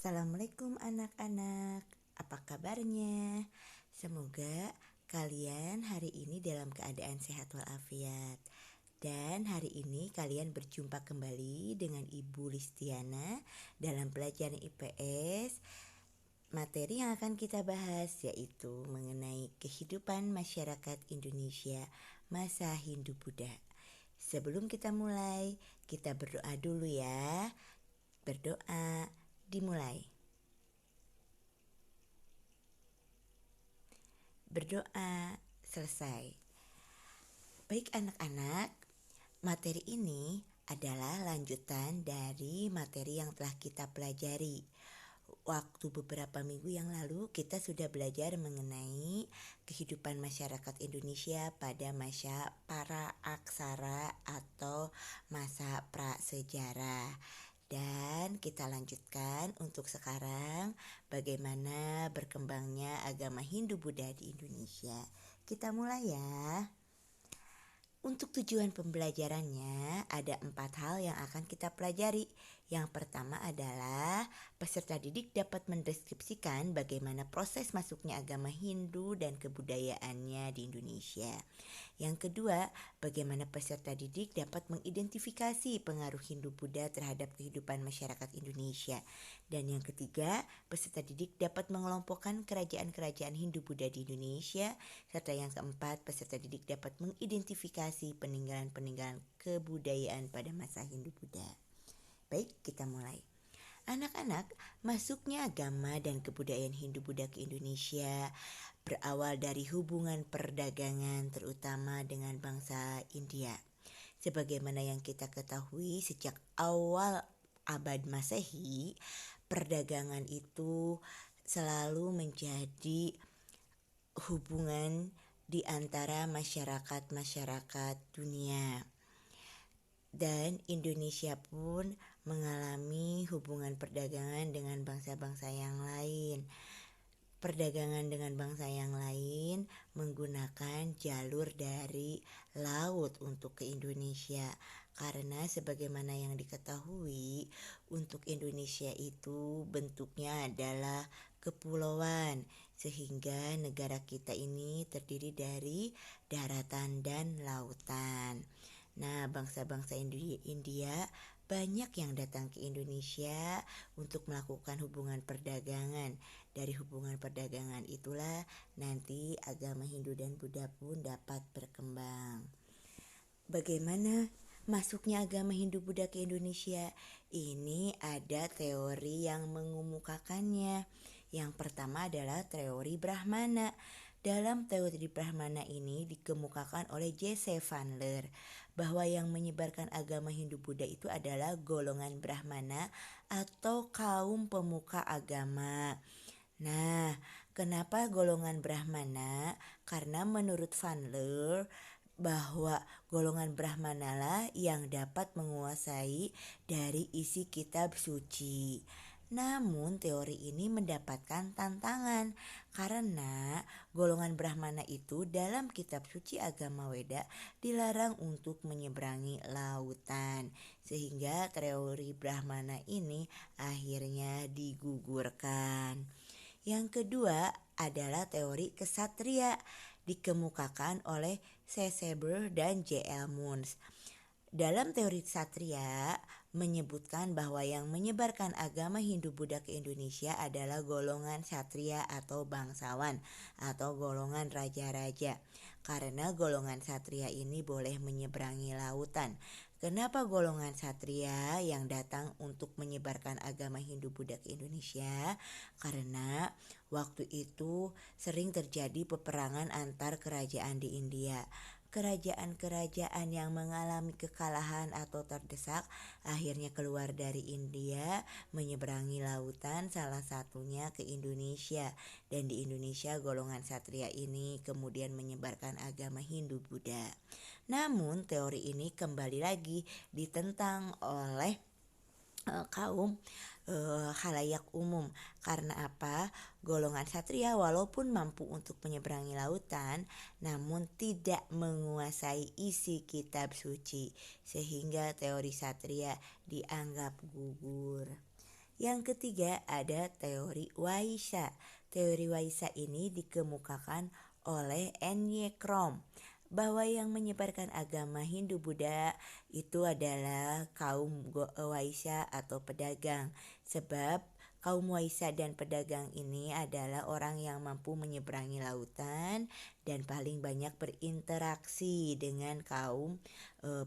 Assalamualaikum anak-anak, apa kabarnya? Semoga kalian hari ini dalam keadaan sehat walafiat. Dan hari ini kalian berjumpa kembali dengan Ibu Listiana dalam pelajaran IPS. Materi yang akan kita bahas yaitu mengenai kehidupan masyarakat Indonesia masa Hindu-Buddha. Sebelum kita mulai, kita berdoa dulu ya. Berdoa, dimulai. Berdoa, selesai. Baik anak-anak, materi ini adalah lanjutan dari materi yang telah kita pelajari. Waktu beberapa minggu yang lalu kita sudah belajar mengenai kehidupan masyarakat Indonesia pada masa para aksara atau masa prasejarah. Dan kita lanjutkan untuk sekarang bagaimana berkembangnya agama Hindu-Buddha di Indonesia. Kita mulai ya. Untuk tujuan pembelajarannya ada 4 hal yang akan kita pelajari. Yang pertama adalah peserta didik dapat mendeskripsikan bagaimana proses masuknya agama Hindu dan kebudayaannya di Indonesia. Yang kedua, bagaimana peserta didik dapat mengidentifikasi pengaruh Hindu-Buddha terhadap kehidupan masyarakat Indonesia. Dan yang ketiga, peserta didik dapat mengelompokkan kerajaan-kerajaan Hindu-Buddha di Indonesia. Serta yang keempat, peserta didik dapat mengidentifikasi peninggalan-peninggalan kebudayaan pada masa Hindu-Buddha. Baik, kita mulai. Anak-anak, masuknya agama dan kebudayaan Hindu-Buddha ke Indonesia berawal dari hubungan perdagangan terutama dengan bangsa India. Sebagaimana yang kita ketahui sejak awal abad Masehi, perdagangan itu selalu menjadi hubungan di antara masyarakat-masyarakat dunia. Dan Indonesia pun mengalami hubungan perdagangan dengan bangsa-bangsa yang lain. Perdagangan dengan bangsa yang lain menggunakan jalur dari laut untuk ke Indonesia. Karena sebagaimana yang diketahui, untuk Indonesia itu bentuknya adalah kepulauan. Sehingga negara kita ini terdiri dari daratan dan lautan. Nah, bangsa-bangsa India banyak yang datang ke Indonesia untuk melakukan hubungan perdagangan. Dari hubungan perdagangan itulah nanti agama Hindu dan Buddha pun dapat berkembang. Bagaimana masuknya agama Hindu-Buddha ke Indonesia? Ini ada teori yang mengemukakannya. Yang pertama adalah teori Brahmana. Dalam teori Brahmana ini dikemukakan oleh J.C. Vandler bahwa yang menyebarkan agama Hindu-Buddha itu adalah golongan Brahmana atau kaum pemuka agama. Nah, kenapa golongan Brahmana? Karena menurut Vandler bahwa golongan Brahmana lah yang dapat menguasai dari isi kitab suci. Namun teori ini mendapatkan tantangan karena golongan Brahmana itu dalam kitab suci agama Weda dilarang untuk menyeberangi lautan. Sehingga teori Brahmana ini akhirnya digugurkan. Yang kedua adalah teori kesatria dikemukakan oleh C. Seber dan J. L. Munz. Dalam teori Satria menyebutkan bahwa yang menyebarkan agama Hindu-Buddha ke Indonesia adalah golongan Satria atau bangsawan atau golongan raja-raja. Karena golongan Satria ini boleh menyeberangi lautan. Kenapa golongan Satria yang datang untuk menyebarkan agama Hindu-Buddha ke Indonesia? Karena waktu itu sering terjadi peperangan antar kerajaan di India. Kerajaan-kerajaan yang mengalami kekalahan atau terdesak akhirnya keluar dari India menyeberangi lautan, salah satunya ke Indonesia. Dan di Indonesia golongan Satria ini kemudian menyebarkan agama Hindu-Buddha. Namun teori ini kembali lagi ditentang oleh kaum halayak umum. Karena apa? Golongan Satria walaupun mampu untuk menyeberangi lautan, namun tidak menguasai isi kitab suci, sehingga teori Satria dianggap gugur. Yang ketiga ada teori Waisya. Teori Waisya ini dikemukakan oleh N.Y. Krom bahwa yang menyebarkan agama Hindu-Buddha itu adalah kaum Waisya atau pedagang. Sebab kaum Waisya dan pedagang ini adalah orang yang mampu menyeberangi lautan dan paling banyak berinteraksi dengan kaum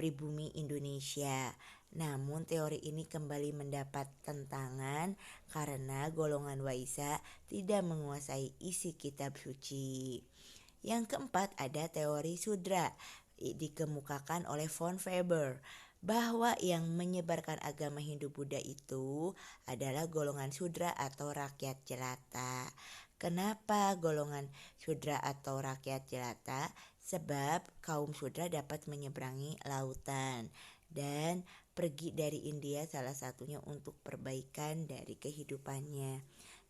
pribumi Indonesia. Namun teori ini kembali mendapat tentangan karena golongan Waisya tidak menguasai isi kitab suci. Yang keempat ada teori Sudra, dikemukakan oleh von Weber bahwa yang menyebarkan agama Hindu-Buddha itu adalah golongan Sudra atau rakyat jelata. Kenapa golongan Sudra atau rakyat jelata? Sebab kaum Sudra dapat menyeberangi lautan dan pergi dari India salah satunya untuk perbaikan dari kehidupannya.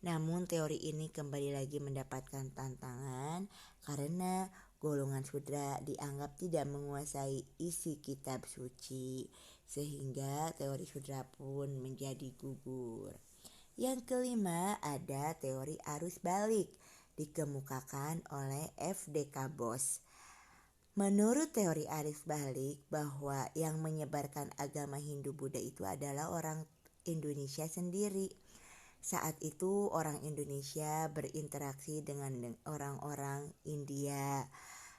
Namun teori ini kembali lagi mendapatkan tantangan karena golongan Sudra dianggap tidak menguasai isi kitab suci, sehingga teori Sudra pun menjadi gugur. Yang kelima ada teori arus balik, dikemukakan oleh F.D.K. Bos. Menurut teori arus balik bahwa yang menyebarkan agama Hindu-Buddha itu adalah orang Indonesia sendiri. Saat itu orang Indonesia berinteraksi dengan orang-orang India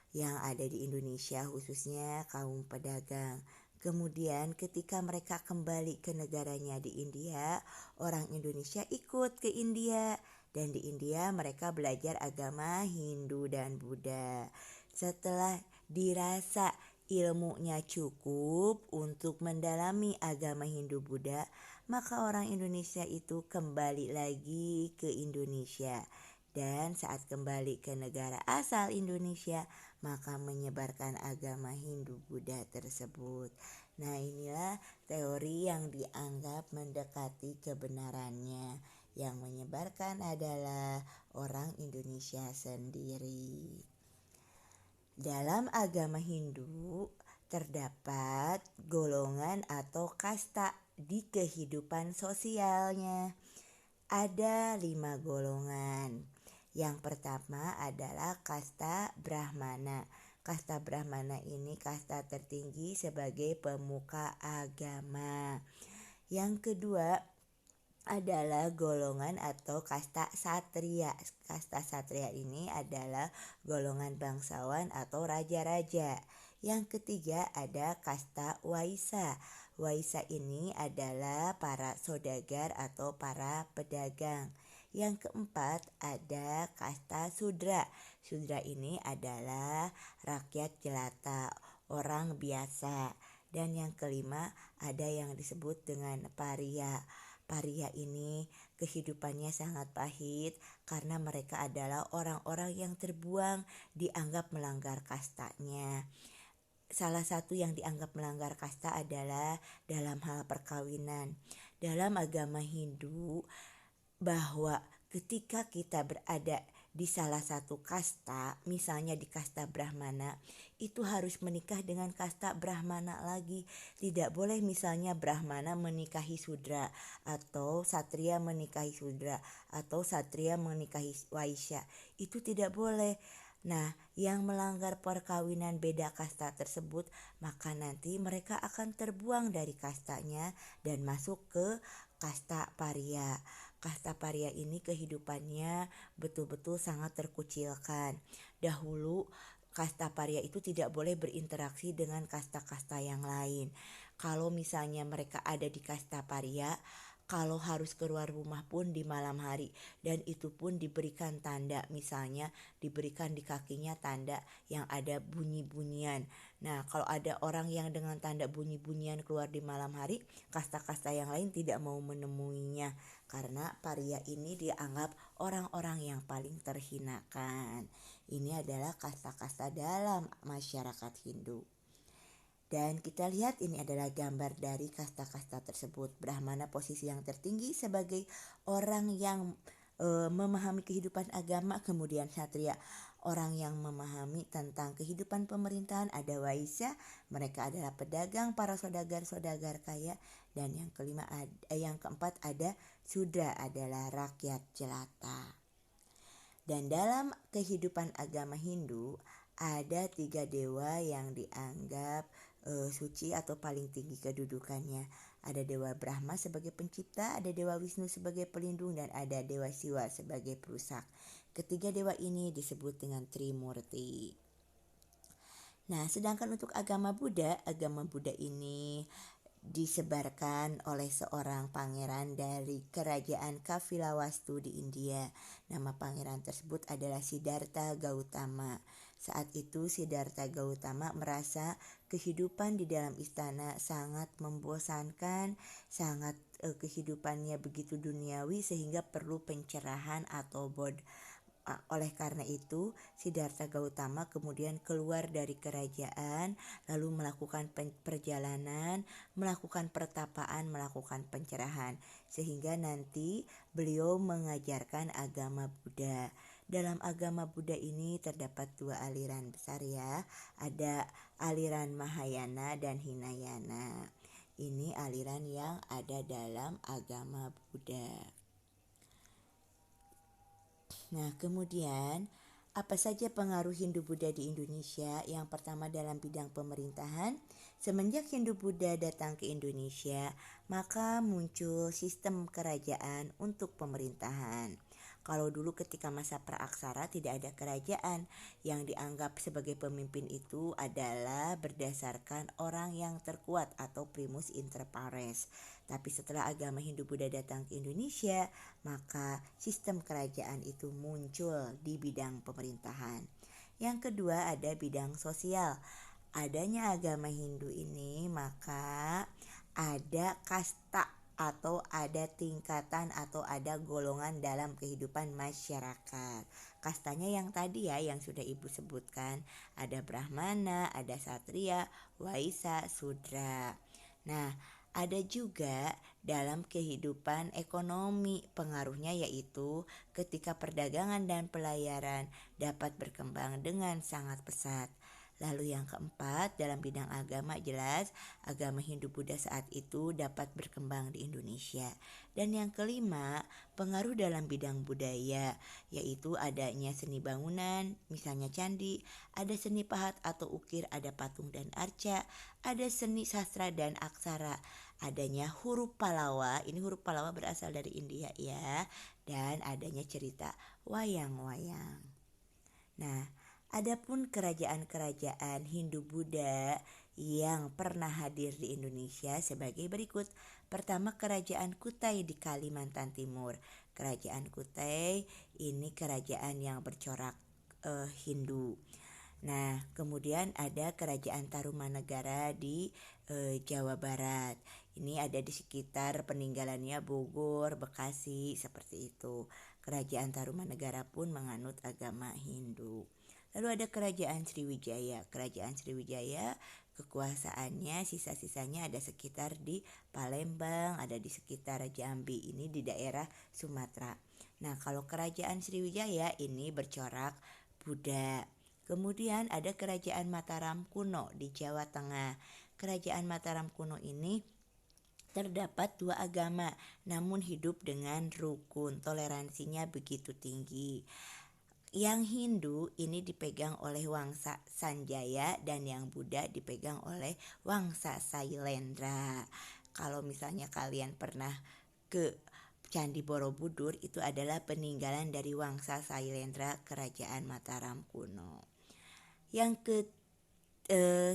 yang ada di Indonesia, khususnya kaum pedagang. Kemudian ketika mereka kembali ke negaranya di India, orang Indonesia ikut ke India. Dan di India mereka belajar agama Hindu dan Buddha. Setelah dirasa ilmunya cukup untuk mendalami agama Hindu-Buddha, maka orang Indonesia itu kembali lagi ke Indonesia. Dan saat kembali ke negara asal Indonesia, maka menyebarkan agama Hindu-Buddha tersebut. Nah, inilah teori yang dianggap mendekati kebenarannya. Yang menyebarkan adalah orang Indonesia sendiri. Dalam agama Hindu terdapat golongan atau kasta di kehidupan sosialnya. Ada 5 golongan. Yang pertama adalah kasta Brahmana. Kasta Brahmana ini kasta tertinggi sebagai pemuka agama. Yang kedua adalah golongan atau kasta Satria. Kasta Satria ini adalah golongan bangsawan atau raja-raja. Yang ketiga ada kasta Waisya. Waisya ini adalah para saudagar atau para pedagang. Yang keempat ada kasta Sudra. Sudra ini adalah rakyat jelata, orang biasa. Dan yang kelima ada yang disebut dengan paria. Paria ini kehidupannya sangat pahit karena mereka adalah orang-orang yang terbuang, dianggap melanggar kastanya. Salah satu yang dianggap melanggar kasta adalah dalam hal perkawinan. Dalam agama Hindu, bahwa ketika kita berada di salah satu kasta, misalnya di kasta Brahmana, itu harus menikah dengan kasta Brahmana lagi. Tidak boleh misalnya Brahmana menikahi Sudra, atau Satria menikahi Sudra, atau Satria menikahi Waisya. Itu tidak boleh. Nah, yang melanggar perkawinan beda kasta tersebut, maka nanti mereka akan terbuang dari kastanya dan masuk ke kasta paria. Kasta paria ini kehidupannya betul-betul sangat terkucilkan. Dahulu kasta paria itu tidak boleh berinteraksi dengan kasta-kasta yang lain. Kalau misalnya mereka ada di kasta paria, kalau harus keluar rumah pun di malam hari, dan itu pun diberikan tanda, misalnya diberikan di kakinya tanda yang ada bunyi-bunyian. Nah, kalau ada orang yang dengan tanda bunyi-bunyian keluar di malam hari, kasta-kasta yang lain tidak mau menemuinya karena paria ini dianggap orang-orang yang paling terhinakan. Ini adalah kasta-kasta dalam masyarakat Hindu. Dan kita lihat ini adalah gambar dari kasta-kasta tersebut. Brahmana posisi yang tertinggi sebagai orang yang memahami kehidupan agama. Kemudian Satria, orang yang memahami tentang kehidupan pemerintahan. Ada Waisya, mereka adalah pedagang, para saudagar-saudagar kaya. Dan yang keempat ada Sudra adalah rakyat jelata. Dan dalam kehidupan agama Hindu ada 3 dewa yang dianggap suci atau paling tinggi kedudukannya. Ada Dewa Brahma sebagai pencipta, ada Dewa Wisnu sebagai pelindung, dan ada Dewa Siwa sebagai perusak. Ketiga dewa ini disebut dengan Trimurti. Nah, sedangkan untuk agama Buddha ini disebarkan oleh seorang pangeran dari kerajaan Kapilawastu di India. Nama pangeran tersebut adalah Siddhartha Gautama. Saat itu Siddhartha Gautama merasa kehidupan di dalam istana sangat membosankan, kehidupannya begitu duniawi sehingga perlu pencerahan atau oleh karena itu, Siddhartha Gautama kemudian keluar dari kerajaan, lalu melakukan perjalanan, melakukan pertapaan, melakukan pencerahan, sehingga nanti beliau mengajarkan agama Buddha. Dalam agama Buddha ini terdapat 2 aliran besar ya, ada aliran Mahayana dan Hinayana. Ini aliran yang ada dalam agama Buddha. Nah, kemudian apa saja pengaruh Hindu-Buddha di Indonesia? Yang pertama dalam bidang pemerintahan. Semenjak Hindu-Buddha datang ke Indonesia, maka muncul sistem kerajaan untuk pemerintahan. Kalau dulu ketika masa praaksara tidak ada kerajaan, yang dianggap sebagai pemimpin itu adalah berdasarkan orang yang terkuat atau primus inter pares. Tapi setelah agama Hindu-Buddha datang ke Indonesia, maka sistem kerajaan itu muncul di bidang pemerintahan. Yang kedua ada bidang sosial. Adanya agama Hindu ini maka ada kasta atau ada tingkatan atau ada golongan dalam kehidupan masyarakat. Kastanya yang tadi ya yang sudah Ibu sebutkan, ada Brahmana, ada Satria, Waisa, Sudra. Nah, ada juga dalam kehidupan ekonomi pengaruhnya, yaitu ketika perdagangan dan pelayaran dapat berkembang dengan sangat pesat. Lalu yang keempat, dalam bidang agama jelas agama Hindu-Buddha saat itu dapat berkembang di Indonesia. Dan yang kelima, pengaruh dalam bidang budaya, yaitu adanya seni bangunan, misalnya candi, ada seni pahat atau ukir, ada patung dan arca, ada seni sastra dan aksara, adanya huruf Pallawa, ini huruf Pallawa berasal dari India ya, dan adanya cerita wayang-wayang. Nah, adapun kerajaan-kerajaan Hindu-Buddha yang pernah hadir di Indonesia sebagai berikut. Pertama, Kerajaan Kutai di Kalimantan Timur. Kerajaan Kutai ini kerajaan yang bercorak Hindu. Nah, kemudian ada Kerajaan Tarumanegara di Jawa Barat. Ini ada di sekitar peninggalannya Bogor, Bekasi, seperti itu. Kerajaan Tarumanegara pun menganut agama Hindu. Lalu ada Kerajaan Sriwijaya. Kerajaan Sriwijaya kekuasaannya sisa-sisanya ada sekitar di Palembang, ada di sekitar Jambi, ini di daerah Sumatera. Nah, kalau Kerajaan Sriwijaya ini bercorak Buddha. Kemudian ada Kerajaan Mataram kuno di Jawa Tengah. Kerajaan Mataram kuno ini terdapat 2 agama, namun hidup dengan rukun, toleransinya begitu tinggi. Yang Hindu ini dipegang oleh Wangsa Sanjaya dan yang Buddha dipegang oleh Wangsa Sailendra. Kalau misalnya kalian pernah ke Candi Borobudur, itu adalah peninggalan dari Wangsa Sailendra Kerajaan Mataram kuno.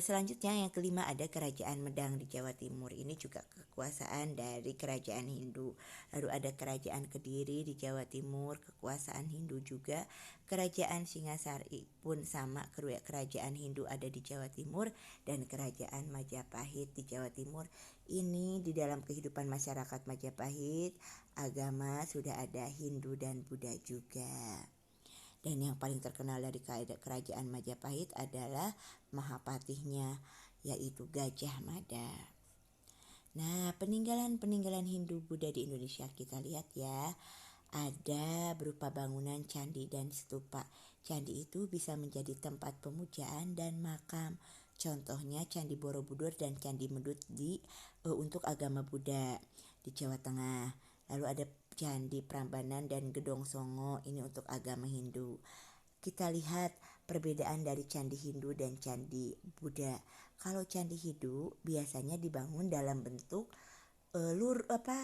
Selanjutnya yang kelima ada Kerajaan Medang di Jawa Timur. Ini juga kekuasaan dari kerajaan Hindu. Lalu ada Kerajaan Kediri di Jawa Timur, kekuasaan Hindu juga. Kerajaan Singasari pun sama, kerajaan Hindu ada di Jawa Timur. Dan Kerajaan Majapahit di Jawa Timur. Ini di dalam kehidupan masyarakat Majapahit, agama sudah ada Hindu dan Buddha juga. Dan yang paling terkenal dari kerajaan Majapahit adalah Mahapatihnya, yaitu Gajah Mada. Nah, peninggalan-peninggalan Hindu-Buddha di Indonesia kita lihat ya. Ada berupa bangunan candi dan stupa. Candi itu bisa menjadi tempat pemujaan dan makam. Contohnya Candi Borobudur dan Candi Mendut untuk agama Buddha di Jawa Tengah. Lalu ada Candi Prambanan dan Gedong Songo, ini untuk agama Hindu. Kita lihat perbedaan dari candi Hindu dan candi Buddha. Kalau candi Hindu biasanya dibangun dalam bentuk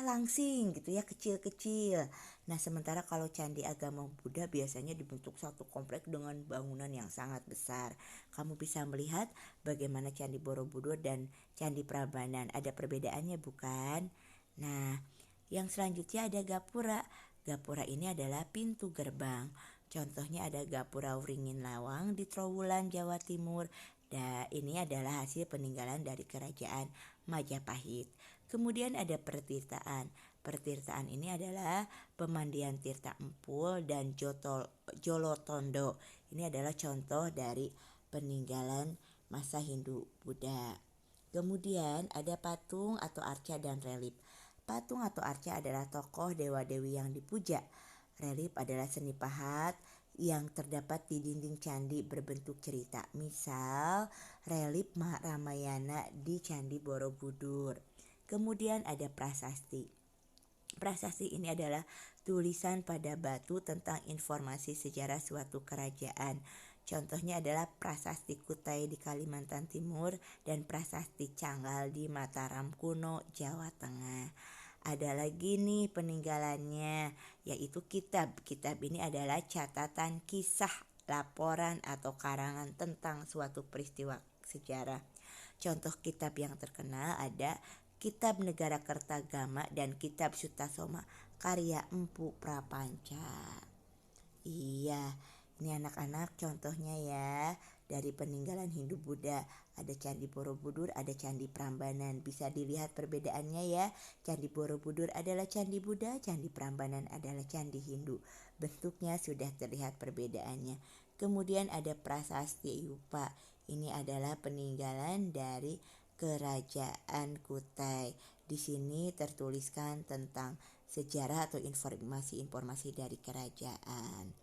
langsing gitu ya, kecil-kecil. Nah, sementara kalau candi agama Buddha biasanya dibentuk satu kompleks dengan bangunan yang sangat besar. Kamu bisa melihat bagaimana candi Borobudur dan candi Prambanan, ada perbedaannya bukan? Nah, yang selanjutnya ada gapura. Gapura ini adalah pintu gerbang. Contohnya ada Gapura Wringin Lawang di Trowulan, Jawa Timur. Dan ini adalah hasil peninggalan dari kerajaan Majapahit. Kemudian ada pertirtaan. Pertirtaan ini adalah pemandian Tirta Empul dan Jolotondo. Ini adalah contoh dari peninggalan masa Hindu Buddha. Kemudian ada patung atau arca dan relif. Patung atau arca adalah tokoh dewa-dewi yang dipuja. Relif adalah seni pahat yang terdapat di dinding candi berbentuk cerita. Misal relif Ramayana di Candi Borobudur. Kemudian ada prasasti. Prasasti ini adalah tulisan pada batu tentang informasi sejarah suatu kerajaan. Contohnya adalah Prasasti Kutai di Kalimantan Timur dan Prasasti Canggal di Mataram kuno, Jawa Tengah. Ada lagi nih peninggalannya, yaitu kitab. Kitab ini adalah catatan kisah, laporan atau karangan tentang suatu peristiwa sejarah. Contoh kitab yang terkenal ada Kitab Negara Kertagama dan Kitab Sutasoma karya Empu Prapanca. Iya, ini anak-anak contohnya ya dari peninggalan Hindu Buddha. Ada Candi Borobudur, ada Candi Prambanan. Bisa dilihat perbedaannya ya. Candi Borobudur adalah Candi Buddha, Candi Prambanan adalah Candi Hindu. Bentuknya sudah terlihat perbedaannya. Kemudian ada Prasasti Yupa. Ini adalah peninggalan dari Kerajaan Kutai. Di sini tertuliskan tentang sejarah atau informasi-informasi dari kerajaan.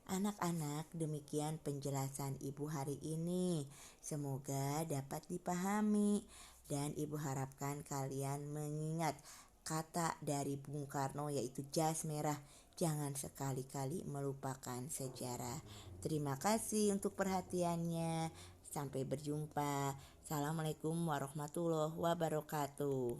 Anak-anak, demikian penjelasan Ibu hari ini. Semoga dapat dipahami dan Ibu harapkan kalian mengingat kata dari Bung Karno yaitu jas merah. Jangan sekali-kali melupakan sejarah. Terima kasih untuk perhatiannya. Sampai berjumpa. Assalamualaikum warahmatullahi wabarakatuh.